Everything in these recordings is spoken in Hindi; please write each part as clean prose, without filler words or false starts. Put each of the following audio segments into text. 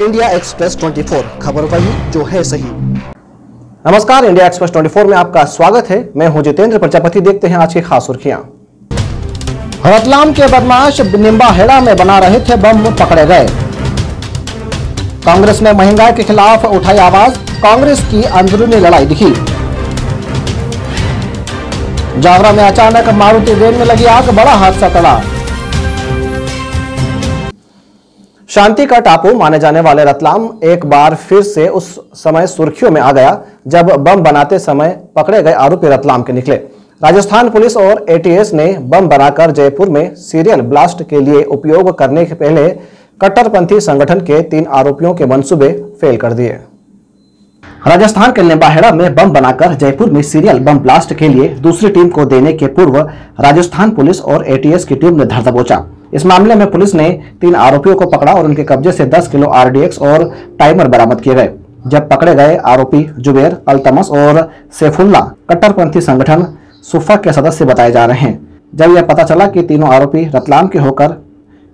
इंडिया एक्सप्रेस 24 खबर वही जो है सही। नमस्कार, इंडिया एक्सप्रेस 24 में आपका स्वागत है। मैं हूं जितेंद्र प्रजापति। देखते हैं आज की खास सुर्खियां। रतलाम के बदमाश निम्बाहेड़ा में बना रहे थे बम पकड़े गए। कांग्रेस ने महंगाई के खिलाफ उठाई आवाज, कांग्रेस की अंदरूनी लड़ाई दिखी। जावरा में अचानक मारुति वैन में लगी आग, बड़ा हादसा टला। शांति का टापू माने जाने वाले रतलाम एक बार फिर से उस समय सुर्खियों में आ गया जब बम बनाते समय पकड़े गए आरोपी रतलाम के निकले। राजस्थान पुलिस और एटीएस ने बम बनाकर जयपुर में सीरियल ब्लास्ट के लिए उपयोग करने के पहले कट्टरपंथी संगठन के 3 आरोपियों के मंसूबे फेल कर दिए। राजस्थान के निम्बाहेड़ा में बम बनाकर जयपुर में सीरियल बम ब्लास्ट के लिए दूसरी टीम को देने के पूर्व राजस्थान पुलिस और एटीएस की टीम ने धर दबोचा। इस मामले में पुलिस ने 3 आरोपियों को पकड़ा और उनके कब्जे से 10 किलो आरडीएक्स और टाइमर बरामद किए गए। जब पकड़े गए आरोपी जुबेर, अल्तमस और सैफुल्ला कट्टरपंथी संगठन सुफा के सदस्य बताए जा रहे हैं। जब यह पता चला कि तीनों आरोपी रतलाम के होकर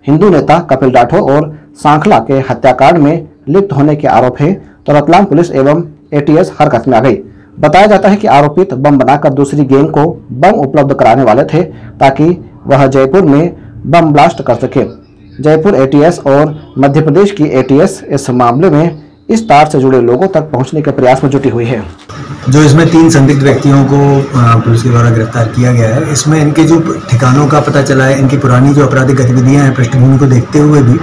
हिंदू नेता कपिल राठौर और सांखला के हत्याकांड में लिप्त होने के आरोप है, तो रतलाम पुलिस एवं एटीएस हरकत में आ गई। बताया जाता है कि आरोपित बम बनाकर दूसरी गैंग को बम उपलब्ध कराने वाले थे ताकि वह जयपुर में बम ब्लास्ट कर सके। जयपुर एटीएस और मध्य प्रदेश की एटीएस इस मामले में इस तार से जुड़े लोगों तक पहुंचने के प्रयास में जुटी हुई है। जो इसमें 3 संदिग्ध व्यक्तियों को पुलिस के द्वारा गिरफ्तार किया गया है। इसमें इनके जो ठिकानों का पता चला है, इनकी पुरानी जो आपराधिक गतिविधियां हैं, पृष्ठभूमि को देखते हुए भी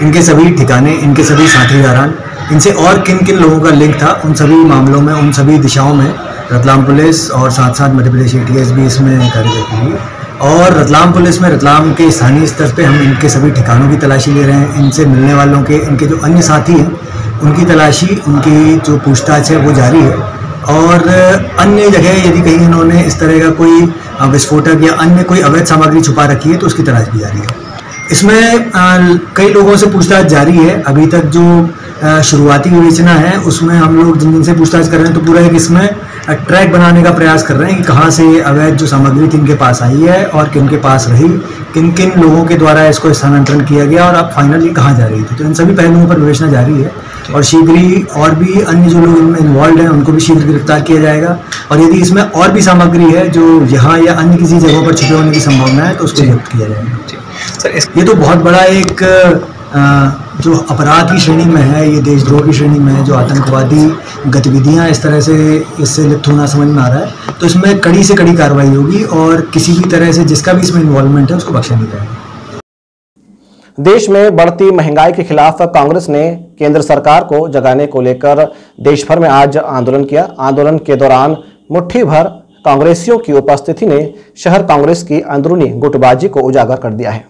इनके सभी ठिकाने, इनके सभी साथीदारान, इनसे और किन किन लोगों का लिंक था, उन सभी मामलों में, उन सभी दिशाओं में रतलाम पुलिस और साथ साथ मध्य प्रदेश एटीएस भी इसमें कार्य करती है। और रतलाम पुलिस में रतलाम के स्थानीय स्तर पे हम इनके सभी ठिकानों की तलाशी ले रहे हैं। इनसे मिलने वालों के, इनके जो अन्य साथी हैं, उनकी तलाशी, उनकी जो पूछताछ है वो जारी है। और अन्य जगह यदि कहीं इन्होंने इस तरह का कोई विस्फोटक या अन्य कोई अवैध सामग्री छुपा रखी है तो उसकी तलाश भी जारी है। इसमें कई लोगों से पूछताछ जारी है। अभी तक जो शुरुआती विवेचना है उसमें हम लोग जिन से पूछताछ कर रहे हैं तो पूरा एक इसमें ट्रैक बनाने का प्रयास कर रहे हैं कि कहाँ से अवैध जो सामग्री थी इनके पास आई है और किन के पास रही, किन किन लोगों के द्वारा इसको स्थानांतरण किया गया और अब फाइनली कहाँ जा रही थी। तो इन सभी पहलुओं पर विवेचना जारी है और शीघ्र ही और भी अन्य जो लोग इनमें इन्वॉल्व हैं उनको भी शीघ्र गिरफ्तार किया जाएगा। और यदि इसमें और भी सामग्री है जो यहाँ या अन्य किसी जगहों पर छुपे होने की संभावना है तो उसको जब्त किया जाएगा। ये तो बहुत बड़ा एक जो अपराध की श्रेणी में है, ये देशद्रोह की श्रेणी में है, जो आतंकवादी गतिविधियां इस तरह से इससे लिप्त होना समझ में आ रहा है। तो इसमें कड़ी से कड़ी कार्रवाई होगी और किसी भी तरह से जिसका भी इसमें इन्वॉल्वमेंट है उसको बख्शा नहीं जाएगा। देश में बढ़ती महंगाई के खिलाफ कांग्रेस ने केंद्र सरकार को जगाने को लेकर देश भर में आज आंदोलन किया। आंदोलन के दौरान मुट्ठी भर कांग्रेसियों की उपस्थिति ने शहर कांग्रेस की अंदरूनी गुटबाजी को उजागर कर दिया है।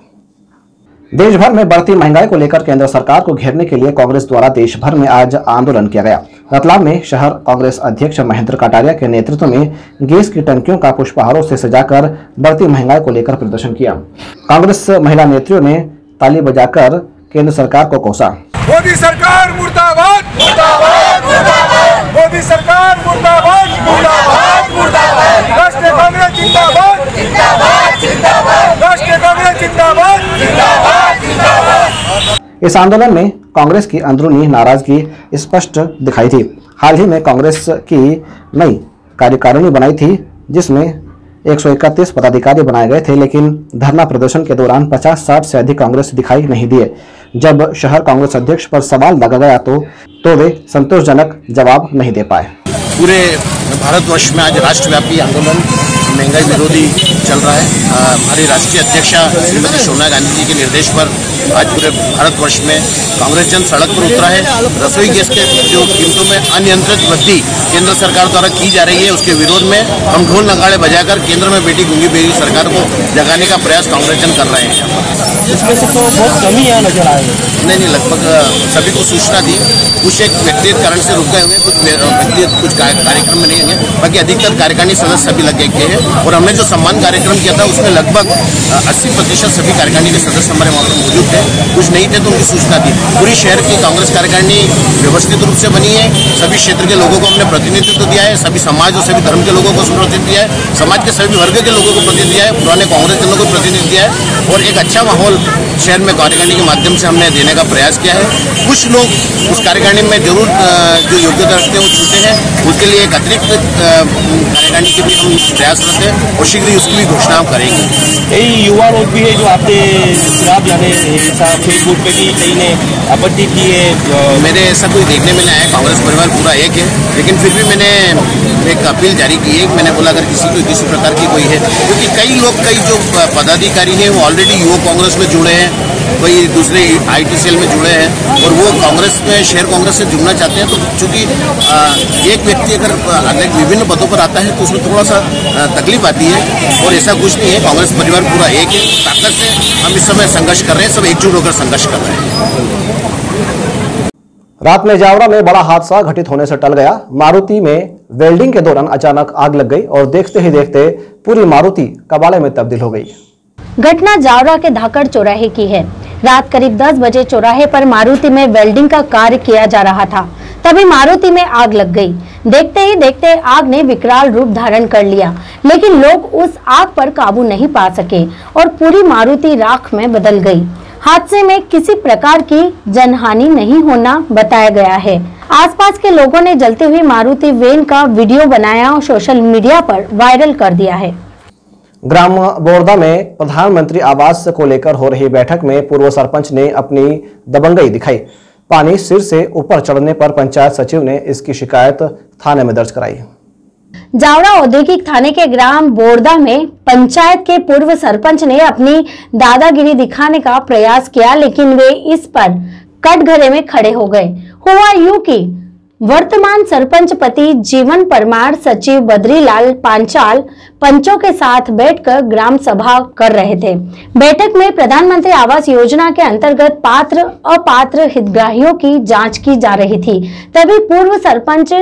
देश भर में बढ़ती महंगाई को लेकर केंद्र सरकार को घेरने के लिए कांग्रेस द्वारा देश भर में आज आंदोलन किया गया। रतलाम में शहर कांग्रेस अध्यक्ष महेंद्र कटारिया के नेतृत्व में गैस की टंकियों का पुष्पहारों से सजाकर बढ़ती महंगाई को लेकर प्रदर्शन किया। कांग्रेस महिला नेत्रियों ने ताली बजाकर केंद्र सरकार को कोसा। मोदी सरकार मुर्दाबाद, मुर्दाबाद, मुर्दाबाद। मोदी सरकार मुर्दाबाद, मुर्दाबाद, मुर्दाबाद। राष्ट्रीय कांग्रेस जिंदाबाद, जिंदाबाद, जिंदाबाद। राष्ट्रीय कांग्रेस जिंदाबाद, जिंदाबाद, जिंदाबाद। इस आंदोलन में कांग्रेस की अंदरूनी नाराजगी स्पष्ट दिखाई थी। हाल ही में कांग्रेस की नई कार्यकारिणी बनाई थी जिसमें 131 पदाधिकारी बनाए गए थे, लेकिन धरना प्रदर्शन के दौरान 50-60 से अधिक कांग्रेस दिखाई नहीं दिए। जब शहर कांग्रेस अध्यक्ष पर सवाल लगा गया तो वे संतोषजनक जवाब नहीं दे पाए। पूरे भारतवर्ष में आज राष्ट्रव्यापी आंदोलन महंगाई विरोधी चल रहा है। हमारी राष्ट्रीय अध्यक्षा श्रीमती सोनिया गांधी जी के निर्देश पर आज पूरे भारतवर्ष में कांग्रेस जन सड़क पर उतरा है। रसोई गैस के जो कीमतों में अनियंत्रित वृद्धि केंद्र सरकार द्वारा की जा रही है उसके विरोध में हम ढोल नगाड़े बजाकर केंद्र में बैठी गूंगी बेरी सरकार को जगाने का प्रयास कांग्रेस जन कर रहे हैं। इसमें से तो बहुत कमी है नजर आ रही है। नहीं, लगभग सभी को सूचना दी। कुछ एक व्यक्तिगत कारण से रुक गए हुए, कुछ व्यक्तिगत कुछ कार्यक्रम में नहीं होंगे, बाकी अधिकतर कार्यकारिणी सदस्य सभी लग गए हैं और हमने जो सम्मान कार्यक्रम किया था उसमें लगभग 80% सभी कार्यकारिणी के सदस्य हमारे वहाँ पर मौजूद थे। कुछ नहीं थे तो उनकी सूचना दी। पूरी शहर की कांग्रेस कार्यकारिणी व्यवस्थित रूप से बनी है। सभी क्षेत्र के लोगों को हमने प्रतिनिधित्व दिया है, सभी समाज और सभी धर्म के लोगों को प्रतिनिधित्व दिया है, समाज के सभी वर्ग के लोगों को प्रतिनिधित्व दिया है, पुराने कांग्रेस जनों को प्रतिनिधित्व दिया है और एक अच्छा माहौल शहर में कार्यकारिणी के माध्यम से हमने देने का प्रयास किया है। कुछ लोग उस कार्यकारिणी में जरूर जो योग्यता रखते हैं वो छूटे हैं, उसके लिए एक अतिरिक्त कार्यकारिणी के भी हम प्रयासरत हैं और शीघ्र ही उसकी भी घोषणा हम करेंगे। कई युवा लोग भी है जो आपके खिलाफ जाने फेसबुक पे भी कई ने आपत्ति की है। मेरे ऐसा कोई देखने में नहीं आया, कांग्रेस परिवार पूरा एक है, लेकिन फिर भी मैंने एक अपील जारी की है। मैंने बोला अगर किसी प्रकार की कोई है, क्योंकि कई जो पदाधिकारी हैं वो ऑलरेडी युवा कांग्रेस में जुड़े हैं, कोई दूसरे IT सेल में जुड़े हैं और वो कांग्रेस में शहर कांग्रेस से जुड़ना चाहते हैं। तो चूंकि एक व्यक्ति अगर विभिन्न पदों पर आता है तो उसमें थोड़ा सा तकलीफ आती है और ऐसा कुछ नहीं है। कांग्रेस परिवार पूरा एक है, ताकत से हम इस समय संघर्ष कर रहे हैं, सब एकजुट होकर संघर्ष कर रहे हैं। रात में जावरा में बड़ा हादसा घटित होने से टल गया। मारुति में वेल्डिंग के दौरान अचानक आग लग गई और देखते ही देखते पूरी मारुति कबाड़े में तब्दील हो गई। घटना जावरा के धाकड़ चौराहे की है। रात करीब 10 बजे चौराहे पर मारुति में वेल्डिंग का कार्य किया जा रहा था, तभी मारुति में आग लग गई। देखते ही देखते आग ने विकराल रूप धारण कर लिया, लेकिन लोग उस आग पर काबू नहीं पा सके और पूरी मारुति राख में बदल गई। हादसे में किसी प्रकार की जनहानि नहीं होना बताया गया है। आसपास के लोगों ने जलती हुई मारुति वैन का वीडियो बनाया और सोशल मीडिया पर वायरल कर दिया है। ग्राम बोरदा में प्रधानमंत्री आवास को लेकर हो रही बैठक में पूर्व सरपंच ने अपनी दबंगई दिखाई। पानी सिर से ऊपर चढ़ने पर पंचायत सचिव ने इसकी शिकायत थाने में दर्ज कराई। जावरा औद्योगिक थाने के ग्राम बोरदा में पंचायत के पूर्व सरपंच ने अपनी दादागिरी दिखाने का प्रयास किया, लेकिन वे इस पर कटघरे में खड़े हो गए। हुआ यूं कि वर्तमान सरपंच पति जीवन परमार सचिव बद्रीलाल पांचाल पंचों के साथ बैठकर ग्राम सभा कर रहे थे। बैठक में प्रधानमंत्री आवास योजना के अंतर्गत पात्र अपात्र हितग्राहियों की जांच की जा रही थी। तभी पूर्व सरपंच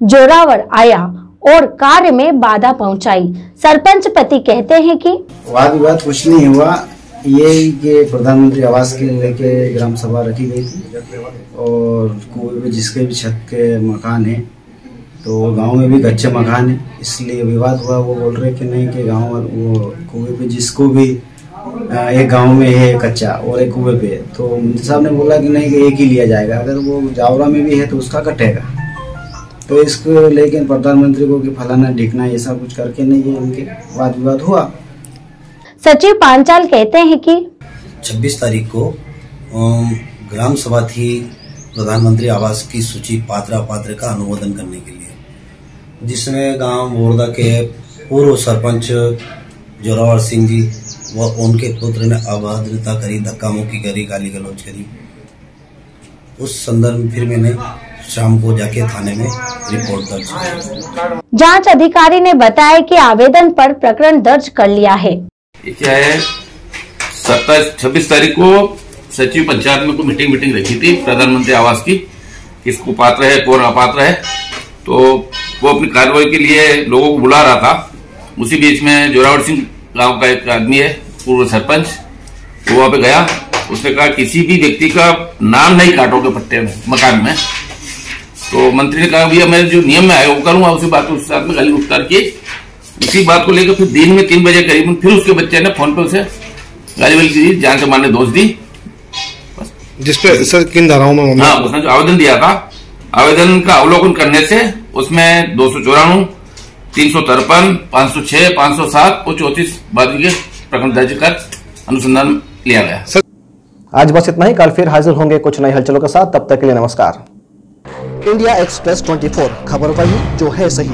जोरावर आया और कार्य में बाधा पहुंचाई। सरपंच पति कहते हैं कि वाद विवाद कुछ नहीं हुआ, ये कि प्रधानमंत्री आवास के लेके ग्राम सभा रखी गई थी और कुएं में जिसके भी छत के मकान है तो गांव में भी कच्चे मकान है, इसलिए विवाद हुआ। वो बोल रहे कि नहीं कि गांव और वो कुएं पे जिसको भी एक गांव में है कच्चा और एक कुएं पे, तो मंत्री साहब ने बोला कि नहीं कि एक ही लिया जाएगा, अगर वो जावरा में भी है तो उसका कटेगा। तो इसको लेकिन प्रधानमंत्री को कि फलाना ढिकना ऐसा कुछ करके नहीं, ये उनके वाद विवाद हुआ। सचिव पांचाल कहते हैं कि 26 तारीख को ग्राम सभा थी प्रधानमंत्री आवास की सूची पात्र अपात्र का अनुमोदन करने के लिए, जिसमें गांव बोरदा के पूर्व सरपंच जोरावर सिंह जी व उनके पुत्र ने अभद्रता करी, धक्का मुक्की करी, गाली गलौज करी। उस संदर्भ में फिर मैंने शाम को जाके थाने में रिपोर्ट दर्ज की। जांच अधिकारी ने बताया कि आवेदन पर प्रकरण दर्ज कर लिया है। ये क्या है, 26 तारीख को सचिव पंचायत में कोई मीटिंग रखी थी प्रधानमंत्री आवास की, किसको पात्र है कौन अपात्र है, तो वो अपनी कार्रवाई के लिए लोगों को बुला रहा था। उसी बीच में जोरावर सिंह गांव का एक आदमी है पूर्व सरपंच, वो वहां पे गया। उसने कहा किसी भी व्यक्ति का नाम नहीं काटोगे पट्टे में मकान में। तो मंत्री ने कहा भैया मैं जो नियम में आया वो करूंगा। उसी बात को उसके साथ में गाली उतार की, इसी बात को लेकर फिर दिन में 3 बजे करीबन फिर उसके बच्चे ने फोन पे उसे गाली वाली की, जान से मारने दोष दी। जिसपे सर किन धाराओं में? हाँ, उसने जो आवेदन दिया था, आवेदन का अवलोकन करने से उसमें 294, 353, 506, 507 और 34 बाकी के प्रकरण दर्ज कर अनुसंधान लिया गया। आज बस इतना ही, कल फिर हाजिर होंगे कुछ नई हलचलों के साथ। तब तक के लिए नमस्कार। इंडिया एक्सप्रेस 24, खबर वही जो है सही।